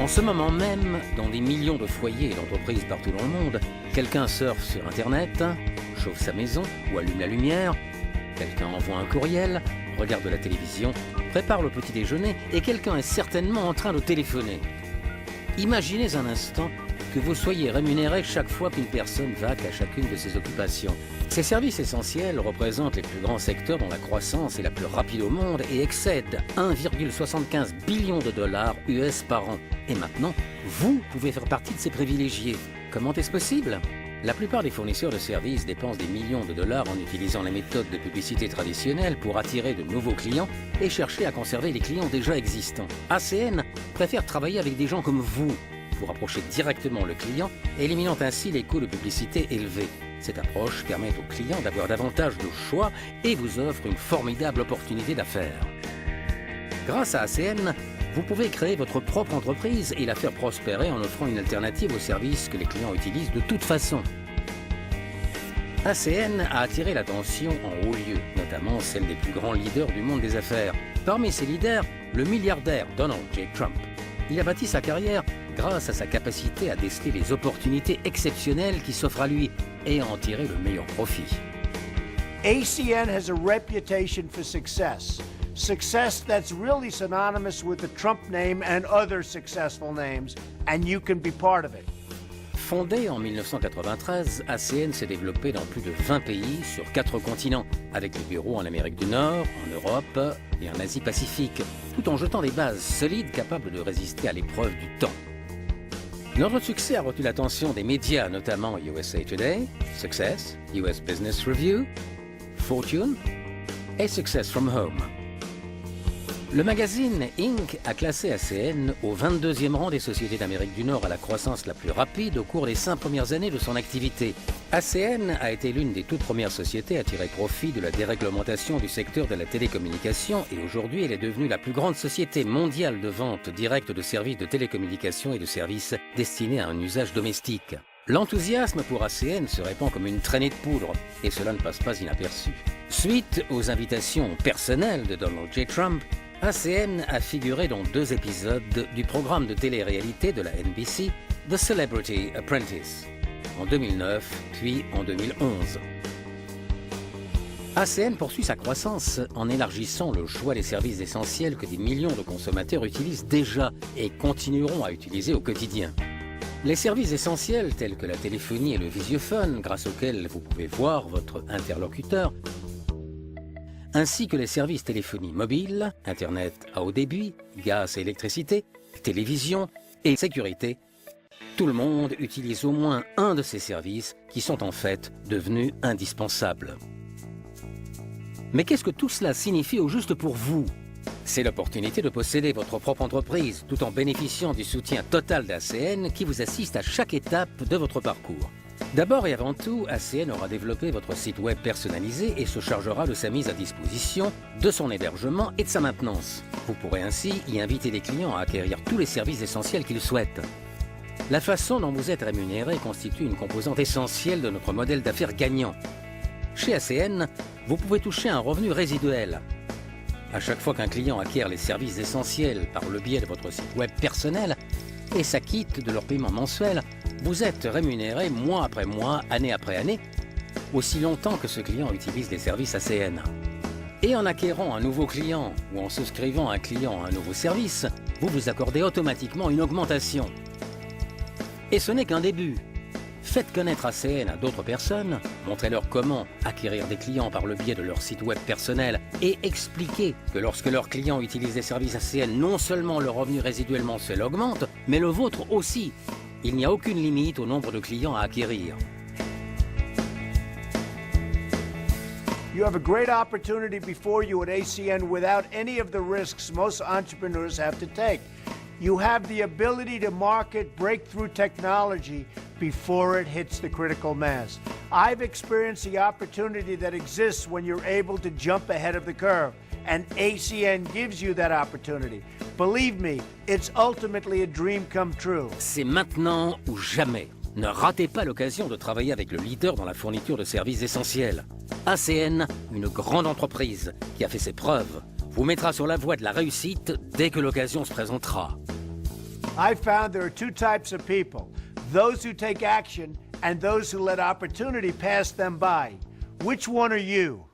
En ce moment même, dans des millions de foyers et d'entreprises partout dans le monde, quelqu'un surfe sur Internet, chauffe sa maison ou allume la lumière, quelqu'un envoie un courriel, regarde la télévision, prépare le petit déjeuner et quelqu'un est certainement en train de téléphoner. Imaginez un instant que vous soyez rémunéré chaque fois qu'une personne vaque à chacune de ces occupations. Ces services essentiels représentent les plus grands secteurs dont la croissance est la plus rapide au monde et excèdent 1,75 billion de dollars US par an. Et maintenant, vous pouvez faire partie de ces privilégiés. Comment est-ce possible ? La plupart des fournisseurs de services dépensent des millions de dollars en utilisant les méthodes de publicité traditionnelles pour attirer de nouveaux clients et chercher à conserver les clients déjà existants. ACN préfère travailler avec des gens comme vous pour approcher directement le client, éliminant ainsi les coûts de publicité élevés. Cette approche permet aux clients d'avoir davantage de choix et vous offre une formidable opportunité d'affaires. Grâce à ACN, vous pouvez créer votre propre entreprise et la faire prospérer en offrant une alternative aux services que les clients utilisent de toute façon. ACN a attiré l'attention en haut lieu, notamment celle des plus grands leaders du monde des affaires. Parmi ces leaders, le milliardaire Donald J. Trump. Il a bâti sa carrière grâce à sa capacité à déceler les opportunités exceptionnelles qui s'offrent à lui et à en tirer le meilleur profit. ACN has a reputation for success. Success that's really synonymous with the Trump name and other successful names, and you can be part of it. Fondé en 1993, ACN s'est développé dans plus de 20 pays sur 4 continents, avec des bureaux en Amérique du Nord, en Europe et en Asie-Pacifique, tout en jetant des bases solides capables de résister à l'épreuve du temps. Notre succès a retenu l'attention des médias, notamment USA Today, Success, US Business Review, Fortune et Success from Home. Le magazine Inc. a classé ACN au 22e rang des sociétés d'Amérique du Nord à la croissance la plus rapide au cours des 5 premières années de son activité. ACN a été l'une des toutes premières sociétés à tirer profit de la déréglementation du secteur de la télécommunication et aujourd'hui elle est devenue la plus grande société mondiale de vente directe de services de télécommunication et de services destinés à un usage domestique. L'enthousiasme pour ACN se répand comme une traînée de poudre et cela ne passe pas inaperçu. Suite aux invitations personnelles de Donald J. Trump, ACN a figuré dans 2 épisodes du programme de télé-réalité de la NBC, The Celebrity Apprentice, en 2009 puis en 2011. ACN poursuit sa croissance en élargissant le choix des services essentiels que des millions de consommateurs utilisent déjà et continueront à utiliser au quotidien. Les services essentiels tels que la téléphonie et le visiophone, grâce auxquels vous pouvez voir votre interlocuteur, ainsi que les services téléphonie mobile, Internet à haut débit, gaz et électricité, télévision et sécurité. Tout le monde utilise au moins un de ces services qui sont en fait devenus indispensables. Mais qu'est-ce que tout cela signifie au juste pour vous ? C'est l'opportunité de posséder votre propre entreprise tout en bénéficiant du soutien total d'ACN qui vous assiste à chaque étape de votre parcours. D'abord et avant tout, ACN aura développé votre site web personnalisé et se chargera de sa mise à disposition, de son hébergement et de sa maintenance. Vous pourrez ainsi y inviter les clients à acquérir tous les services essentiels qu'ils souhaitent. La façon dont vous êtes rémunéré constitue une composante essentielle de notre modèle d'affaires gagnant. Chez ACN, vous pouvez toucher un revenu résiduel. À chaque fois qu'un client acquiert les services essentiels par le biais de votre site web personnel et s'acquitte de leur paiement mensuel, vous êtes rémunéré mois après mois, année après année, aussi longtemps que ce client utilise les services ACN. Et en acquérant un nouveau client ou en souscrivant un client à un nouveau service, vous vous accordez automatiquement une augmentation. Et ce n'est qu'un début. Faites connaître ACN à d'autres personnes, montrez-leur comment acquérir des clients par le biais de leur site web personnel et expliquez que lorsque leurs clients utilisent les services ACN, non seulement le revenu résiduel mensuel augmente, mais le vôtre aussi. Il n'y a aucune limite au nombre de clients à acquérir. You have a great opportunity before you at ACN without any of the risks most entrepreneurs have to take. You have the ability to market breakthrough technology before it hits the critical mass. I've experienced the opportunity that exists when you're able to jump ahead of the curve, and ACN gives you that opportunity. Believe me, it's ultimately a dream come true. C'est maintenant ou jamais. Ne ratez pas l'occasion de travailler avec le leader dans la fourniture de services essentiels. ACN, une grande entreprise qui a fait ses preuves, vous mettra sur la voie de la réussite dès que l'occasion se présentera. I found there are two types of people, those who take action and those who let opportunity pass them by. Which one are you?